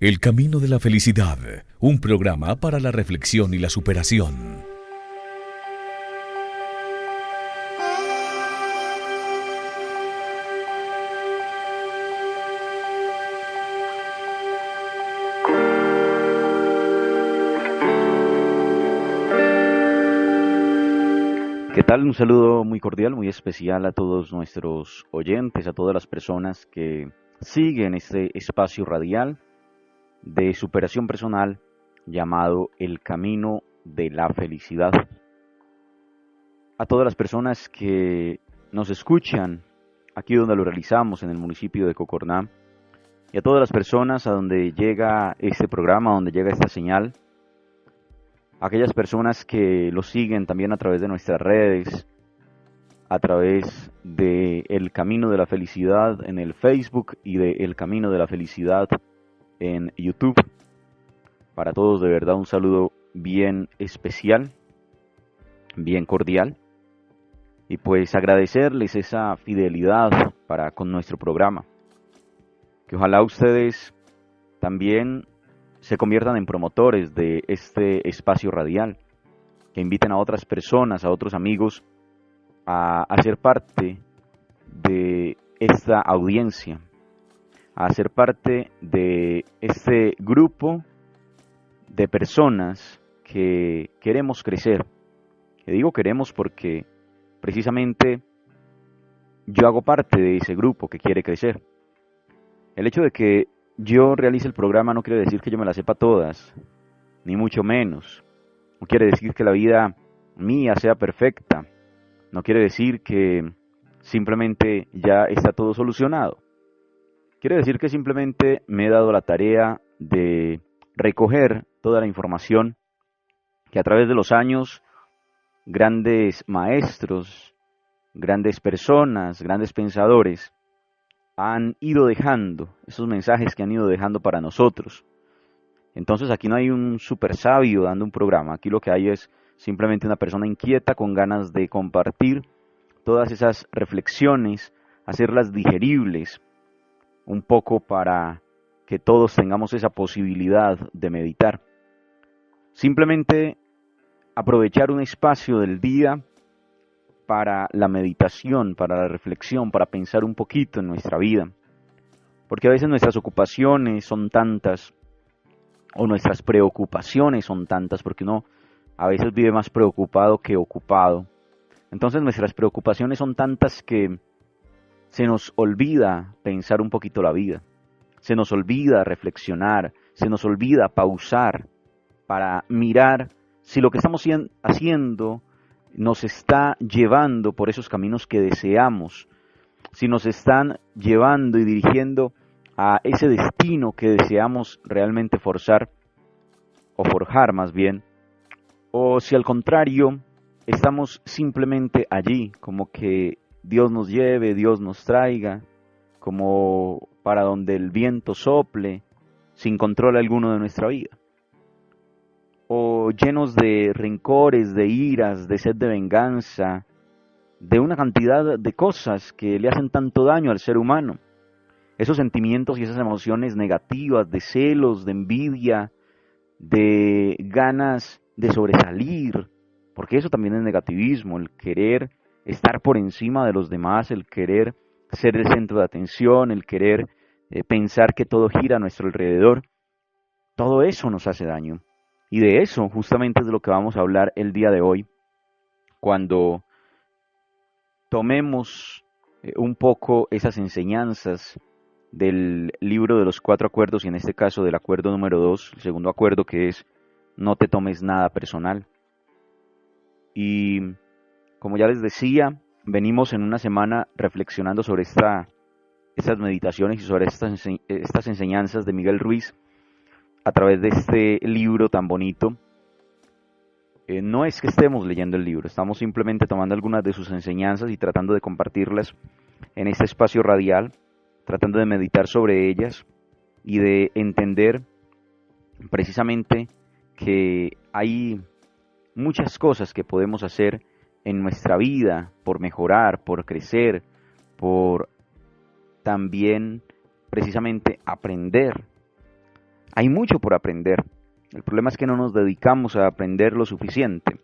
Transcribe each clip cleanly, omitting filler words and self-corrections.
El camino de la felicidad, un programa para la reflexión y la superación. ¿Qué tal? Un saludo muy cordial, muy especial a todos nuestros oyentes, a todas las personas que siguen este espacio radial de superación personal llamado El Camino de la Felicidad. A todas las personas que nos escuchan aquí donde lo realizamos en el municipio de Cocorná y a todas las personas a donde llega este programa, a donde llega esta señal, aquellas personas que lo siguen también a través de nuestras redes, a través de El Camino de la Felicidad en el Facebook y de El Camino de la Felicidad en YouTube. Para todos de verdad un saludo bien especial, bien cordial, y pues agradecerles esa fidelidad para con nuestro programa. Que ojalá ustedes también se conviertan en promotores de este espacio radial, que inviten a otras personas, a otros amigos, a ser parte de esta audiencia, a ser parte de este grupo de personas que queremos crecer. Que digo queremos porque precisamente yo hago parte de ese grupo que quiere crecer. El hecho de que yo realice el programa no quiere decir que yo me las sepa todas, ni mucho menos. No quiere decir que la vida mía sea perfecta. No quiere decir que simplemente ya está todo solucionado. Quiere decir que simplemente me he dado la tarea de recoger toda la información que a través de los años grandes maestros, grandes personas, grandes pensadores han ido dejando, esos mensajes que han ido dejando para nosotros. Entonces aquí no hay un super sabio dando un programa, aquí lo que hay es simplemente una persona inquieta con ganas de compartir todas esas reflexiones, hacerlas digeribles, un poco para que todos tengamos esa posibilidad de meditar. Simplemente aprovechar un espacio del día para la meditación, para la reflexión, para pensar un poquito en nuestra vida. Porque a veces nuestras ocupaciones son tantas, o nuestras preocupaciones son tantas, porque uno a veces vive más preocupado que ocupado. Entonces nuestras preocupaciones son tantas que se nos olvida pensar un poquito la vida, se nos olvida reflexionar, se nos olvida pausar para mirar si lo que estamos haciendo nos está llevando por esos caminos que deseamos, si nos están llevando y dirigiendo a ese destino que deseamos realmente forzar, o forjar más bien, o si al contrario estamos simplemente allí, como que Dios nos lleve, Dios nos traiga, como para donde el viento sople, sin control alguno de nuestra vida. O llenos de rencores, de iras, de sed de venganza, de una cantidad de cosas que le hacen tanto daño al ser humano. Esos sentimientos y esas emociones negativas, de celos, de envidia, de ganas de sobresalir, porque eso también es negativismo, el querer estar por encima de los demás, el querer ser el centro de atención, el querer pensar que todo gira a nuestro alrededor. Todo eso nos hace daño. Y de eso justamente es de lo que vamos a hablar el día de hoy, cuando tomemos un poco esas enseñanzas del libro de los 4 acuerdos, y en este caso del acuerdo número 2, el segundo acuerdo, que es no te tomes nada personal. Y como ya les decía, venimos en una semana reflexionando sobre estas meditaciones y sobre estas enseñanzas de Miguel Ruiz a través de este libro tan bonito. No es que estemos leyendo el libro, estamos simplemente tomando algunas de sus enseñanzas y tratando de compartirlas en este espacio radial, tratando de meditar sobre ellas y de entender precisamente que hay muchas cosas que podemos hacer en nuestra vida por mejorar, por crecer, por también precisamente aprender Hay mucho por aprender. El problema es que no nos dedicamos a aprender lo suficiente.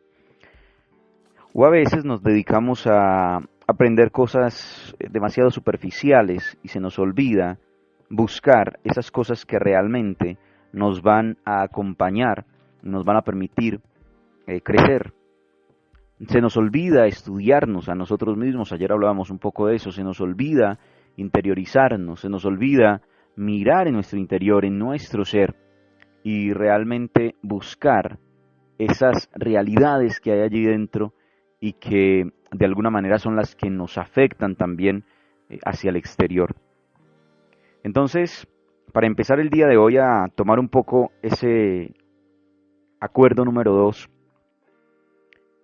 O a veces nos dedicamos a aprender cosas demasiado superficiales y se nos olvida buscar esas cosas que realmente nos van a acompañar, nos van a permitir crecer. Se nos olvida estudiarnos a nosotros mismos, ayer hablábamos un poco de eso, se nos olvida interiorizarnos, se nos olvida mirar en nuestro interior, en nuestro ser, y realmente buscar esas realidades que hay allí dentro y que de alguna manera son las que nos afectan también hacia el exterior. Entonces, para empezar el día de hoy a tomar un poco ese acuerdo número 2,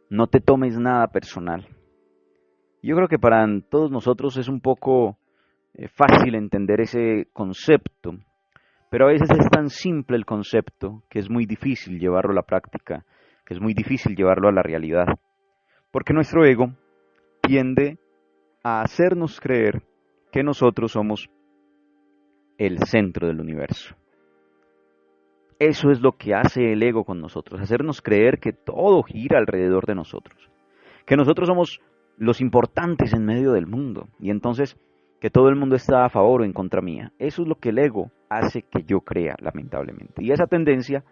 no te tomes nada personal. Yo creo que para todos nosotros es un poco fácil entender ese concepto, pero a veces es tan simple el concepto que es muy difícil llevarlo a la práctica, que es muy difícil llevarlo a la realidad. Porque nuestro ego tiende a hacernos creer que nosotros somos el centro del universo. Eso es lo que hace el ego con nosotros, hacernos creer que todo gira alrededor de nosotros, que nosotros somos los importantes en medio del mundo y entonces que todo el mundo está a favor o en contra mía. Eso es lo que el ego hace que yo crea, lamentablemente. Y esa tendencia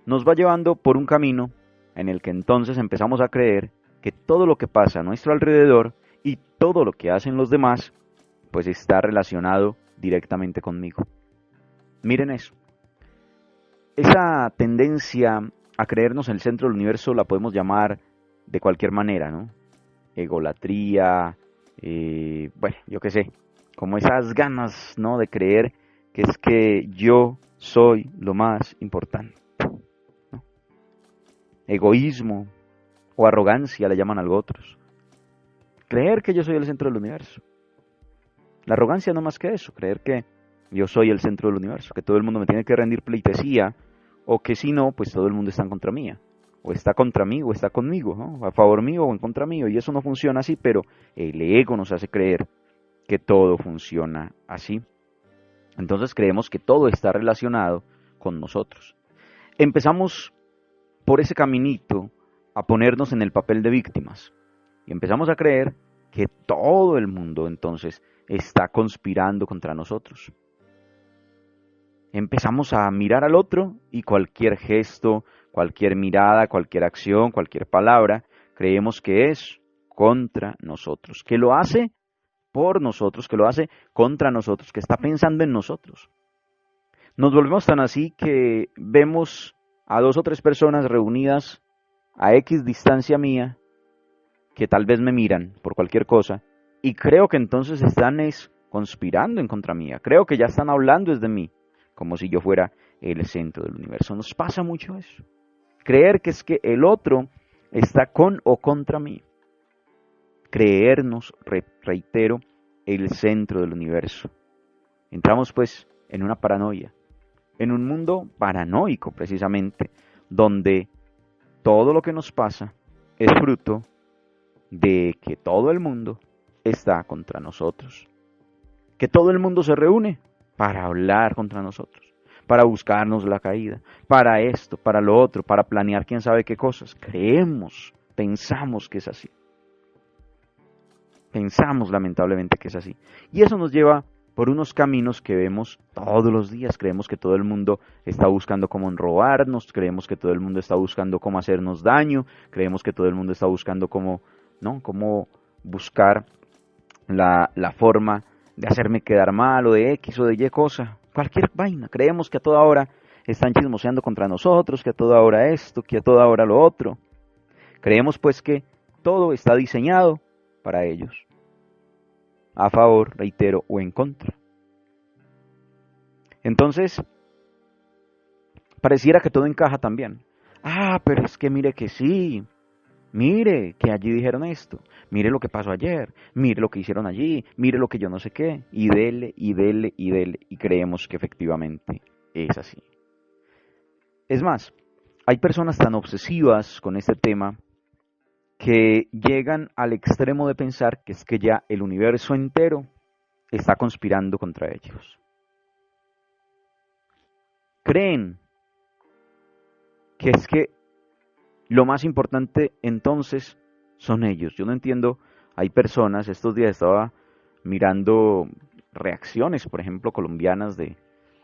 nos va llevando por un camino en el que entonces empezamos a creer que todo lo que pasa a nuestro alrededor y todo lo que hacen los demás, pues está relacionado directamente conmigo. Miren eso. Esa tendencia a creernos el centro del universo la podemos llamar de cualquier manera, ¿no? Egolatría, bueno, yo qué sé, como esas ganas, ¿no? De creer que es que yo soy lo más importante, ¿no? Egoísmo o arrogancia le llaman a otros. Creer que yo soy el centro del universo. La arrogancia no más que eso, creer que yo soy el centro del universo, que todo el mundo me tiene que rendir pleitesía, o que si no, pues todo el mundo está en contra mía, o está contra mí, o está conmigo, ¿no? A favor mío o en contra mío, y eso no funciona así, pero el ego nos hace creer que todo funciona así. Entonces creemos que todo está relacionado con nosotros. Empezamos por ese caminito a ponernos en el papel de víctimas, y empezamos a creer que todo el mundo entonces está conspirando contra nosotros. Empezamos a mirar al otro y cualquier gesto, cualquier mirada, cualquier acción, cualquier palabra, creemos que es contra nosotros, que lo hace por nosotros, que lo hace contra nosotros, que está pensando en nosotros. Nos volvemos tan así que vemos a 2 o 3 personas reunidas a X distancia mía, que tal vez me miran por cualquier cosa, y creo que entonces están conspirando en contra mía, creo que ya están hablando desde mí, como si yo fuera el centro del universo. Nos pasa mucho eso. Creer que es que el otro está con o contra mí. Creernos, reitero, el centro del universo. Entramos pues en una paranoia, en un mundo paranoico precisamente, donde todo lo que nos pasa es fruto de que todo el mundo está contra nosotros. Que todo el mundo se reúne para hablar contra nosotros, para buscarnos la caída, para esto, para lo otro, para planear quién sabe qué cosas. Creemos, pensamos que es así. Pensamos lamentablemente que es así. Y eso nos lleva por unos caminos que vemos todos los días. Creemos que todo el mundo está buscando cómo robarnos, creemos que todo el mundo está buscando cómo hacernos daño, creemos que todo el mundo está buscando cómo buscar la forma de hacerme quedar mal o de X o de Y cosa, cualquier vaina. Creemos que a toda hora están chismoseando contra nosotros, que a toda hora esto, que a toda hora lo otro. Creemos pues que todo está diseñado para ellos, a favor, reitero, o en contra. Entonces, pareciera que todo encaja también. Ah, pero es que mire que sí. Mire que allí dijeron esto, mire lo que pasó ayer, mire lo que hicieron allí, mire lo que yo no sé qué, y dele, y dele, y dele, y creemos que efectivamente es así. Es más, hay personas tan obsesivas con este tema que llegan al extremo de pensar que es que ya el universo entero está conspirando contra ellos. creen que es que lo más importante entonces son ellos. Yo no entiendo, hay personas, estos días estaba mirando reacciones, por ejemplo, colombianas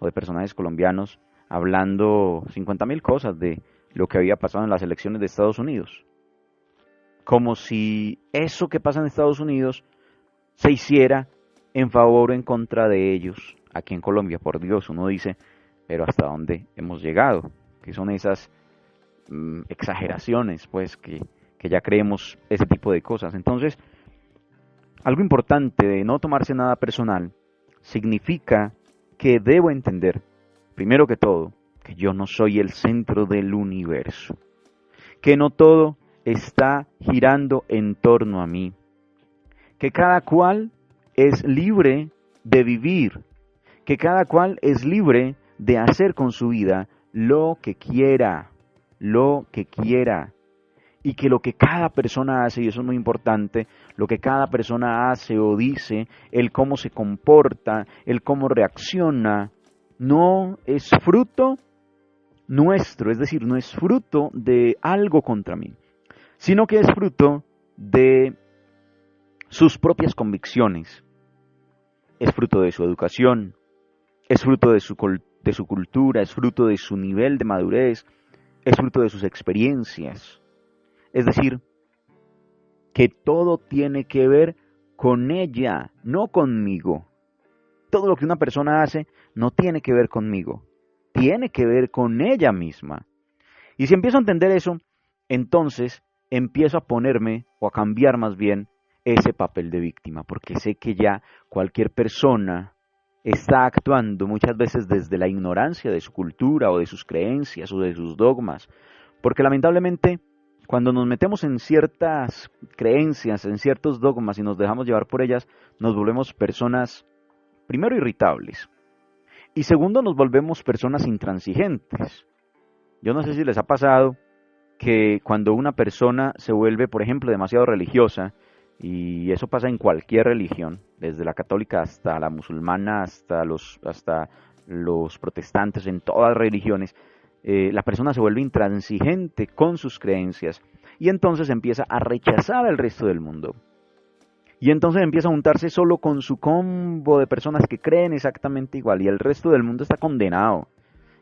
o de personajes colombianos hablando 50.000 cosas de lo que había pasado en las elecciones de Estados Unidos. Como si eso que pasa en Estados Unidos se hiciera en favor o en contra de ellos. Aquí en Colombia, por Dios, uno dice, pero ¿hasta dónde hemos llegado? Que son esas exageraciones, pues, que ya creemos ese tipo de cosas. Entonces, algo importante de no tomarse nada personal significa que debo entender, primero que todo, que yo no soy el centro del universo, que no todo está girando en torno a mí, que cada cual es libre de vivir, que cada cual es libre de hacer con su vida lo que quiera, y que lo que cada persona hace, y eso es muy importante, lo que cada persona hace o dice, el cómo se comporta, el cómo reacciona, no es fruto nuestro, es decir, no es fruto de algo contra mí, sino que es fruto de sus propias convicciones, es fruto de su educación, es fruto de su cultura, es fruto de su nivel de madurez, es fruto de sus experiencias. Es decir, que todo tiene que ver con ella, no conmigo. Todo lo que una persona hace no tiene que ver conmigo, tiene que ver con ella misma. Y si empiezo a entender eso, entonces empiezo a ponerme, o a cambiar más bien, ese papel de víctima, porque sé que ya cualquier persona está actuando muchas veces desde la ignorancia de su cultura o de sus creencias o de sus dogmas, porque lamentablemente cuando nos metemos en ciertas creencias, en ciertos dogmas y nos dejamos llevar por ellas, nos volvemos personas, primero, irritables, y segundo, nos volvemos personas intransigentes. Yo no sé si les ha pasado que cuando una persona se vuelve, por ejemplo, demasiado religiosa, y eso pasa en cualquier religión, desde la católica hasta la musulmana, hasta los protestantes, en todas las religiones, la persona se vuelve intransigente con sus creencias y entonces empieza a rechazar al resto del mundo. Y entonces empieza a juntarse solo con su combo de personas que creen exactamente igual y el resto del mundo está condenado.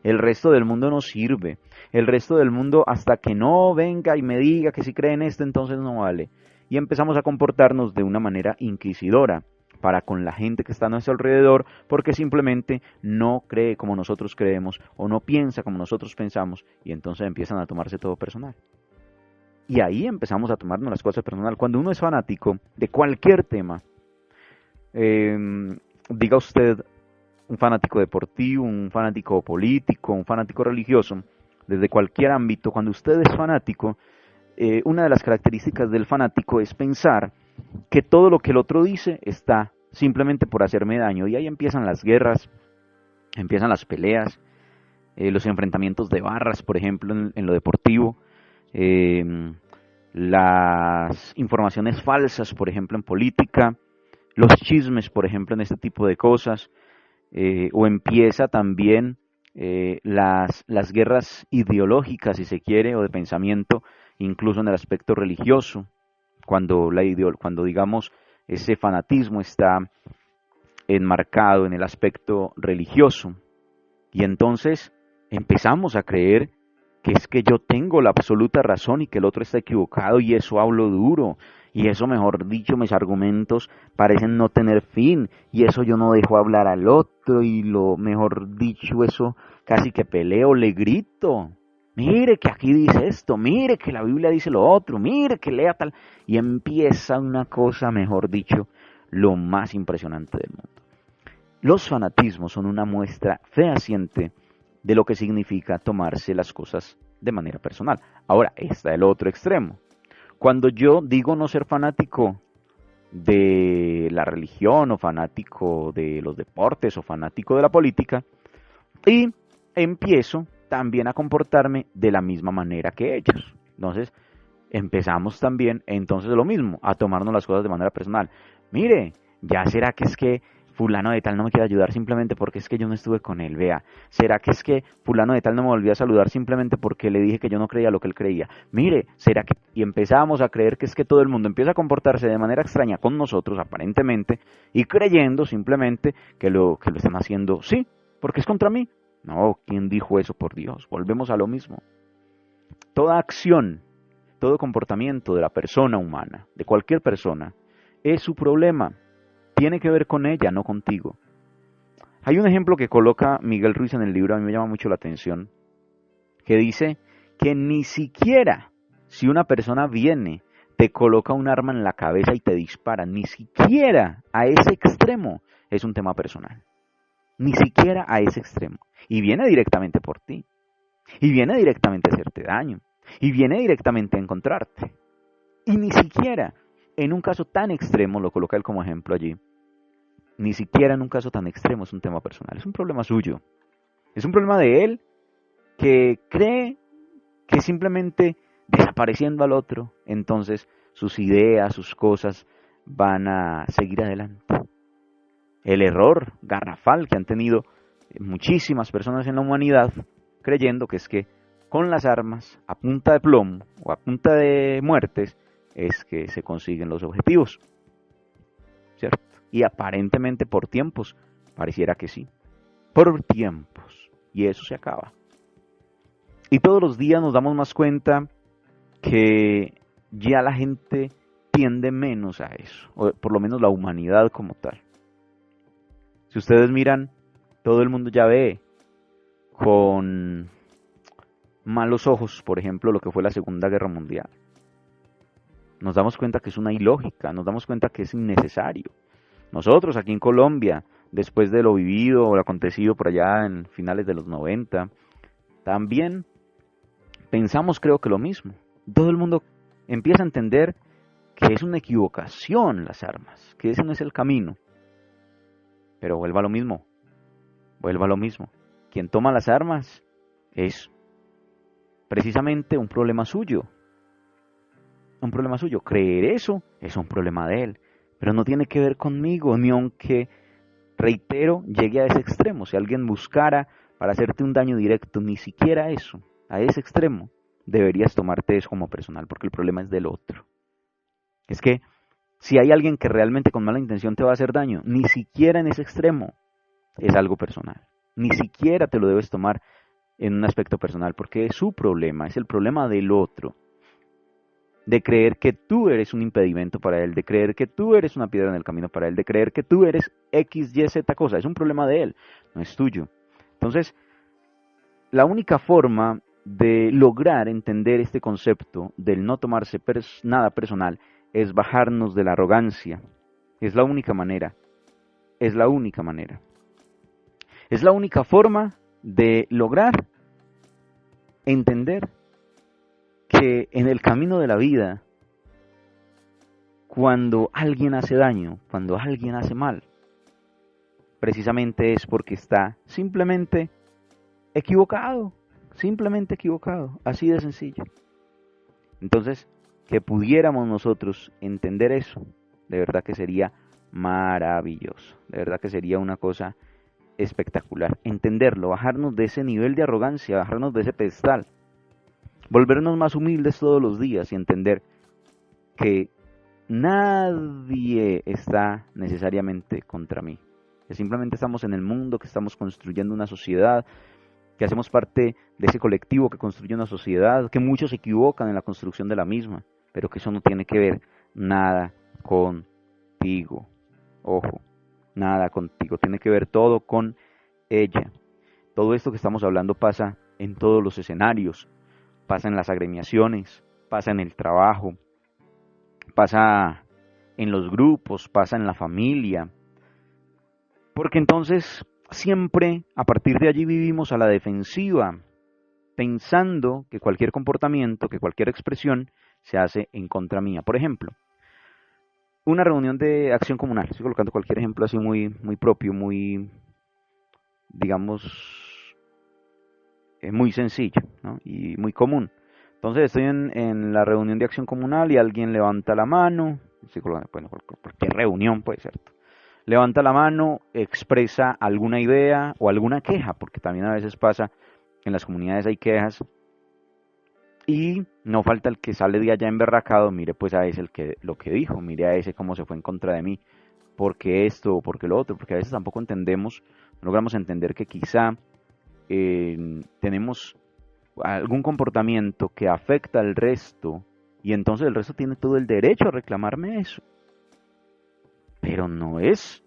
El resto del mundo no sirve. El resto del mundo, hasta que no venga y me diga que si cree en esto, entonces no vale. Y empezamos a comportarnos de una manera inquisidora para con la gente que está a nuestro alrededor, porque simplemente no cree como nosotros creemos o no piensa como nosotros pensamos, y entonces empiezan a tomarse todo personal. Y ahí empezamos a tomarnos las cosas personal. Cuando uno es fanático de cualquier tema, diga usted un fanático deportivo, un fanático político, un fanático religioso, desde cualquier ámbito, cuando usted es fanático, una de las características del fanático es pensar que todo lo que el otro dice está simplemente por hacerme daño. Y ahí empiezan las guerras, empiezan las peleas, los enfrentamientos de barras, por ejemplo, en lo deportivo, las informaciones falsas, por ejemplo, en política, los chismes, por ejemplo, en este tipo de cosas, o empieza también las guerras ideológicas, si se quiere, o de pensamiento, incluso en el aspecto religioso, cuando digamos ese fanatismo está enmarcado en el aspecto religioso, y entonces empezamos a creer que es que yo tengo la absoluta razón y que el otro está equivocado, y eso hablo duro, y eso, mejor dicho, mis argumentos parecen no tener fin, y eso yo no dejo hablar al otro, y lo mejor dicho, eso casi que peleo, le grito. Mire que aquí dice esto, mire que la Biblia dice lo otro, mire que lea tal, y empieza una cosa, mejor dicho, lo más impresionante del mundo. Los fanatismos son una muestra fehaciente de lo que significa tomarse las cosas de manera personal. Ahora, está el otro extremo. Cuando yo digo no ser fanático de la religión, o fanático de los deportes, o fanático de la política, y empiezo también a comportarme de la misma manera que ellos. Entonces, empezamos también, entonces lo mismo, a tomarnos las cosas de manera personal. Mire, ya será que es que fulano de tal no me quiere ayudar simplemente porque es que yo no estuve con él? Vea, ¿será que es que fulano de tal no me volvió a saludar simplemente porque le dije que yo no creía lo que él creía? Mire, ¿será que...? Y empezamos a creer que es que todo el mundo empieza a comportarse de manera extraña con nosotros, aparentemente, y creyendo simplemente que lo están haciendo, sí, porque es contra mí. No, ¿quién dijo eso? Por Dios, volvemos a lo mismo. Toda acción, todo comportamiento de la persona humana, de cualquier persona, es su problema. Tiene que ver con ella, no contigo. Hay un ejemplo que coloca Miguel Ruiz en el libro, a mí me llama mucho la atención, que dice que ni siquiera si una persona viene, te coloca un arma en la cabeza y te dispara, ni siquiera a ese extremo es un tema personal. Ni siquiera a ese extremo. Y viene directamente por ti. Y viene directamente a hacerte daño. Y viene directamente a encontrarte. Y ni siquiera en un caso tan extremo, lo coloca él como ejemplo allí, ni siquiera en un caso tan extremo es un tema personal, es un problema suyo. Es un problema de él que cree que simplemente desapareciendo al otro, entonces sus ideas, sus cosas van a seguir adelante. El error garrafal que han tenido muchísimas personas en la humanidad, creyendo que es que con las armas, a punta de plomo o a punta de muertes, es que se consiguen los objetivos, ¿cierto? Y aparentemente por tiempos, pareciera que sí, por tiempos, y eso se acaba. Y todos los días nos damos más cuenta que ya la gente tiende menos a eso, o por lo menos la humanidad como tal. Si ustedes miran, todo el mundo ya ve con malos ojos, por ejemplo, lo que fue la Segunda Guerra Mundial. Nos damos cuenta que es una ilógica, nos damos cuenta que es innecesario. Nosotros aquí en Colombia, después de lo vivido o lo acontecido por allá en finales de los 90, también pensamos, creo que lo mismo. Todo el mundo empieza a entender que es una equivocación las armas, que ese no es el camino. Pero vuelva a lo mismo, vuelva a lo mismo. Quien toma las armas es precisamente un problema suyo. Un problema suyo. Creer eso es un problema de él. Pero no tiene que ver conmigo, ni aunque, reitero, llegue a ese extremo. Si alguien buscara para hacerte un daño directo, ni siquiera eso, a ese extremo, deberías tomarte eso como personal, porque el problema es del otro. Es que si hay alguien que realmente con mala intención te va a hacer daño, ni siquiera en ese extremo es algo personal. Ni siquiera te lo debes tomar en un aspecto personal, porque es su problema, es el problema del otro. De creer que tú eres un impedimento para él, de creer que tú eres una piedra en el camino para él, de creer que tú eres X, Y, Z cosa. Es un problema de él, no es tuyo. Entonces, la única forma de lograr entender este concepto del no tomarse nada personal es bajarnos de la arrogancia. Es la única manera. Es la única manera. Es la única forma de lograr entender que en el camino de la vida, cuando alguien hace daño, cuando alguien hace mal, precisamente es porque está simplemente equivocado, así de sencillo. Entonces, que pudiéramos nosotros entender eso, de verdad que sería maravilloso, de verdad que sería una cosa espectacular, entenderlo, bajarnos de ese nivel de arrogancia, bajarnos de ese pedestal, volvernos más humildes todos los días y entender que nadie está necesariamente contra mí, que simplemente estamos en el mundo, que estamos construyendo una sociedad, que hacemos parte de ese colectivo que construye una sociedad, que muchos se equivocan en la construcción de la misma, pero que eso no tiene que ver nada contigo, ojo, nada contigo, tiene que ver todo con ella. Todo esto que estamos hablando pasa en todos los escenarios, pasa en las agremiaciones, pasa en el trabajo, pasa en los grupos, pasa en la familia, porque entonces siempre a partir de allí vivimos a la defensiva, pensando que cualquier comportamiento, que cualquier expresión se hace en contra mía. Por ejemplo, una reunión de acción comunal, estoy colocando cualquier ejemplo así muy propio, muy, digamos, muy sencillo, ¿no? Y muy común. Entonces estoy en la reunión de acción comunal y alguien levanta la mano, estoy colocando, bueno, cualquier reunión puede ser, levanta la mano, expresa alguna idea o alguna queja, porque también a veces pasa, en las comunidades hay quejas, y no falta el que sale de allá emberracado, mire pues a ese lo que dijo, mire a ese cómo se fue en contra de mí, porque esto o porque lo otro, porque a veces tampoco entendemos, no logramos entender que quizá tenemos algún comportamiento que afecta al resto, y entonces el resto tiene todo el derecho a reclamarme eso. Pero no es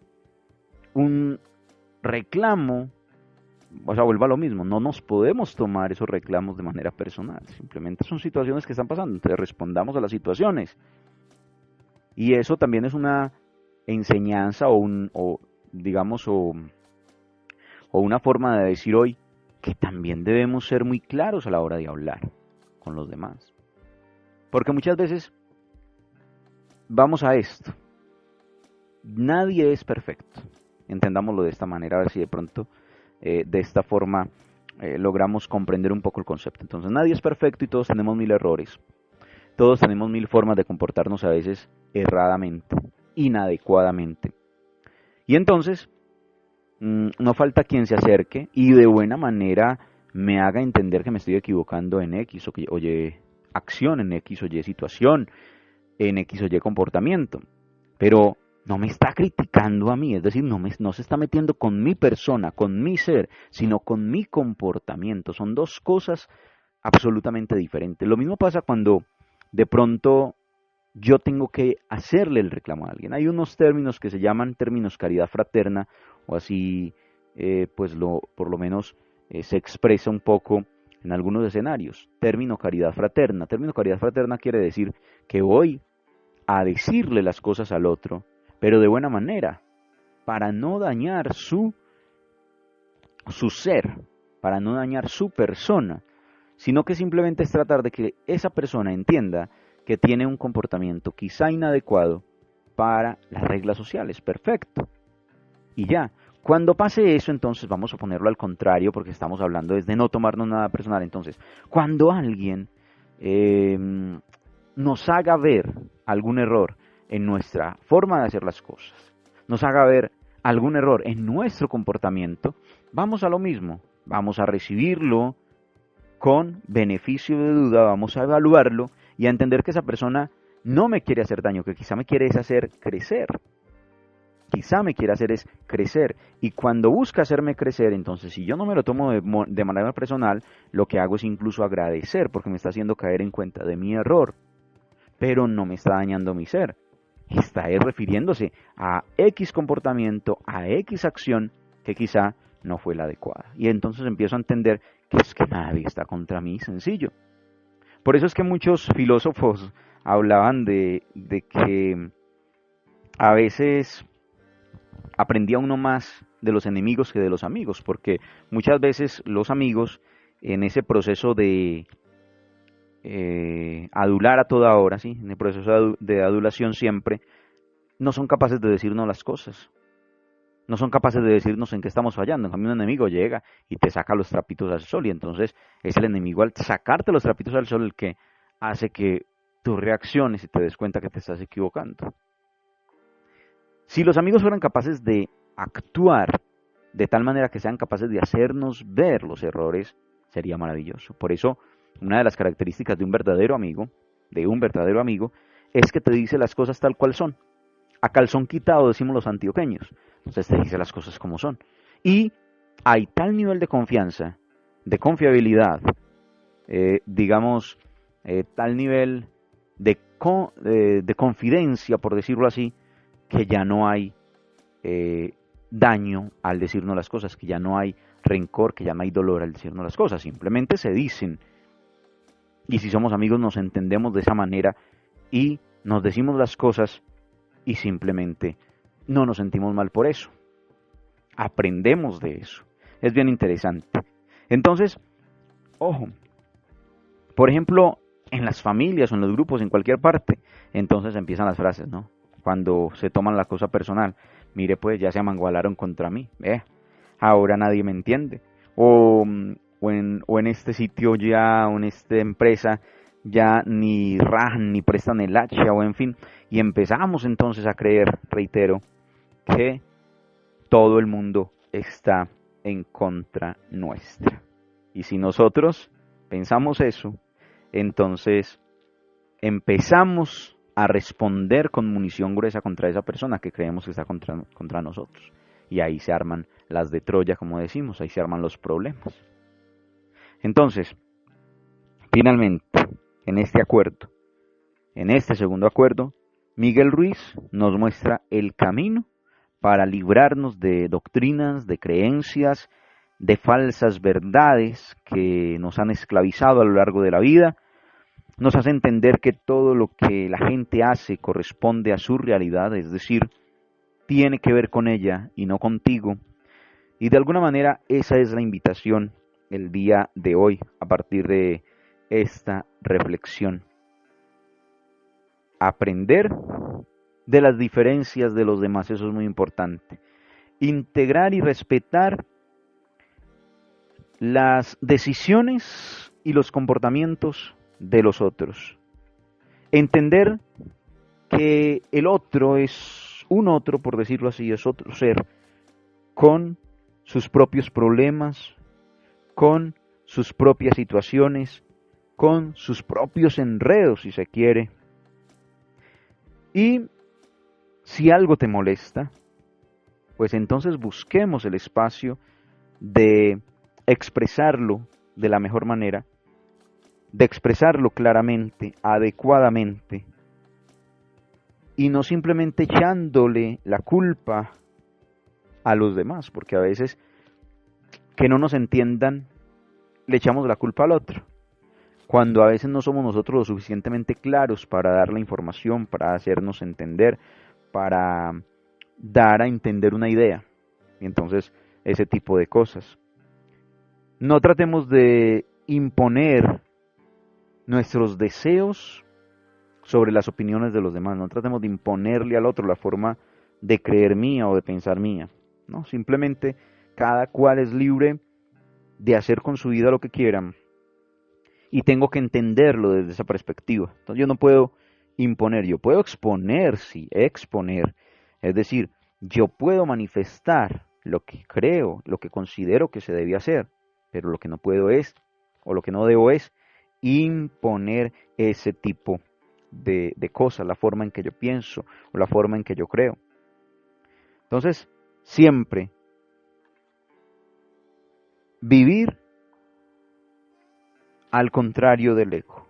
un reclamo, o sea, vuelva a lo mismo, no nos podemos tomar esos reclamos de manera personal, simplemente son situaciones que están pasando, entonces respondamos a las situaciones. Y eso también es una enseñanza o una forma de decir hoy que también debemos ser muy claros a la hora de hablar con los demás. Porque muchas veces vamos a esto. Nadie es perfecto. Entendámoslo de esta manera, a ver si de pronto de esta forma logramos comprender un poco el concepto. Entonces, nadie es perfecto y todos tenemos mil errores. Todos tenemos mil formas de comportarnos a veces erradamente, inadecuadamente. Y entonces, no falta quien se acerque y de buena manera me haga entender que me estoy equivocando en X o Y acción, en X o Y situación, en X o Y comportamiento. Pero no me está criticando a mí, es decir, no se está metiendo con mi persona, con mi ser, sino con mi comportamiento. Son dos cosas absolutamente diferentes. Lo mismo pasa cuando de pronto yo tengo que hacerle el reclamo a alguien. Hay unos términos que se llaman términos caridad fraterna, o así por lo menos se expresa un poco en algunos escenarios. Término caridad fraterna. Término caridad fraterna quiere decir que voy a decirle las cosas al otro, pero de buena manera, para no dañar su ser, para no dañar su persona, sino que simplemente es tratar de que esa persona entienda que tiene un comportamiento quizá inadecuado para las reglas sociales. Perfecto. Y ya, cuando pase eso, entonces vamos a ponerlo al contrario, porque estamos hablando desde no tomarnos nada personal. Entonces, cuando alguien nos haga ver algún error en nuestra forma de hacer las cosas, nos haga ver algún error en nuestro comportamiento, vamos a lo mismo, vamos a recibirlo con beneficio de duda, vamos a evaluarlo y a entender que esa persona no me quiere hacer daño, que quizá me quiere hacer crecer. Quizá me quiere hacer es crecer. Y cuando busca hacerme crecer, entonces si yo no me lo tomo de manera personal, lo que hago es incluso agradecer porque me está haciendo caer en cuenta de mi error. Pero no me está dañando mi ser. Está refiriéndose a X comportamiento, a X acción que quizá no fue la adecuada. Y entonces empiezo a entender que es que nadie está contra mí, sencillo. Por eso es que muchos filósofos hablaban de que a veces aprendía uno más de los enemigos que de los amigos, porque muchas veces los amigos en ese proceso de adular a toda hora, ¿sí? En el proceso de adulación siempre, no son capaces de decirnos las cosas. No son capaces de decirnos en qué estamos fallando. En cambio, un enemigo llega y te saca los trapitos al sol. Y entonces es el enemigo al sacarte los trapitos al sol el que hace que tú reacciones y te des cuenta que te estás equivocando. Si los amigos fueran capaces de actuar de tal manera que sean capaces de hacernos ver los errores, sería maravilloso. Por eso, una de las características de un verdadero amigo, es que te dice las cosas tal cual son. A calzón quitado, decimos los antioqueños. Entonces te dice las cosas como son. Y hay tal nivel de confianza, de confiabilidad, tal nivel de confidencia, por decirlo así, que ya no hay daño al decirnos las cosas, que ya no hay rencor, que ya no hay dolor al decirnos las cosas. Simplemente se dicen. Y si somos amigos nos entendemos de esa manera y nos decimos las cosas y simplemente no nos sentimos mal por eso. Aprendemos de eso. Es bien interesante. Entonces, ojo, por ejemplo, en las familias o en los grupos, en cualquier parte, entonces empiezan las frases, ¿no? Cuando se toman la cosa personal. Mire, pues ya se amangualaron contra mí. Ahora nadie me entiende. O en este sitio ya, o en esta empresa, ya ni rajan ni prestan el hacha, o en fin. Y empezamos entonces a creer, reitero, que todo el mundo está en contra nuestra. Y si nosotros pensamos eso, entonces empezamos a responder con munición gruesa contra esa persona que creemos que está contra nosotros. Y ahí se arman las de Troya, como decimos, ahí se arman los problemas. Entonces, finalmente, en este acuerdo, en este segundo acuerdo, Miguel Ruiz nos muestra el camino para librarnos de doctrinas, de creencias, de falsas verdades que nos han esclavizado a lo largo de la vida. Nos hace entender que todo lo que la gente hace corresponde a su realidad, es decir, tiene que ver con ella y no contigo. Y de alguna manera esa es la invitación el día de hoy a partir de esta reflexión. Aprender de las diferencias de los demás, eso es muy importante. Integrar y respetar las decisiones y los comportamientos de los otros. Entender que el otro es un otro, por decirlo así, es otro ser, con sus propios problemas, con sus propias situaciones, con sus propios enredos, si se quiere. Y si algo te molesta, pues entonces busquemos el espacio de expresarlo de la mejor manera, de expresarlo claramente, adecuadamente, y no simplemente echándole la culpa a los demás, porque a veces que no nos entiendan, le echamos la culpa al otro, cuando a veces no somos nosotros lo suficientemente claros para dar la información, para hacernos entender, para dar a entender una idea, y entonces ese tipo de cosas. No tratemos de imponer nuestros deseos sobre las opiniones de los demás, no tratemos de imponerle al otro la forma de creer mía o de pensar mía, ¿no? Simplemente cada cual es libre de hacer con su vida lo que quieran y tengo que entenderlo desde esa perspectiva. Entonces yo no puedo imponer, yo puedo exponer, sí, exponer, es decir, yo puedo manifestar lo que creo, lo que considero que se debe hacer, pero lo que no puedo es, o lo que no debo es, imponer ese tipo de cosas, la forma en que yo pienso o la forma en que yo creo. Entonces, siempre vivir al contrario del ego.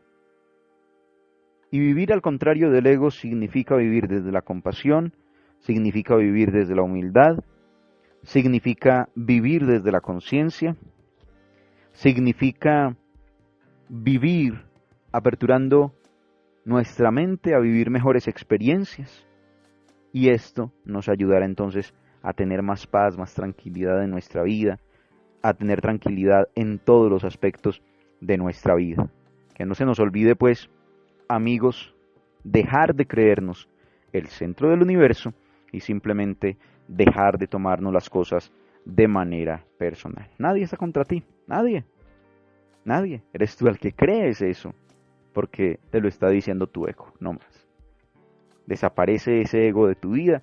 Y vivir al contrario del ego significa vivir desde la compasión, significa vivir desde la humildad, significa vivir desde la conciencia, significa vivir aperturando nuestra mente a vivir mejores experiencias, y esto nos ayudará entonces a tener más paz, más tranquilidad en nuestra vida, a tener tranquilidad en todos los aspectos de nuestra vida. Que no se nos olvide, pues, amigos, dejar de creernos el centro del universo y simplemente dejar de tomarnos las cosas de manera personal. Nadie está contra ti, nadie. Nadie, eres tú el que crees eso, porque te lo está diciendo tu ego, no más. Desaparece ese ego de tu vida,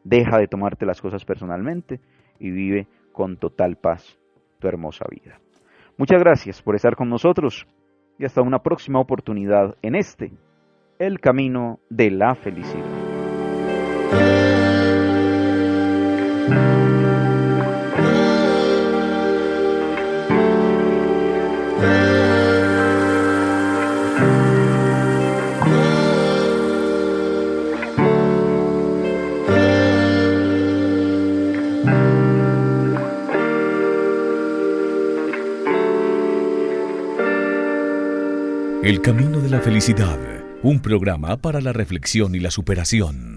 deja de tomarte las cosas personalmente y vive con total paz tu hermosa vida. Muchas gracias por estar con nosotros y hasta una próxima oportunidad en el camino de la felicidad. El camino de la felicidad, un programa para la reflexión y la superación.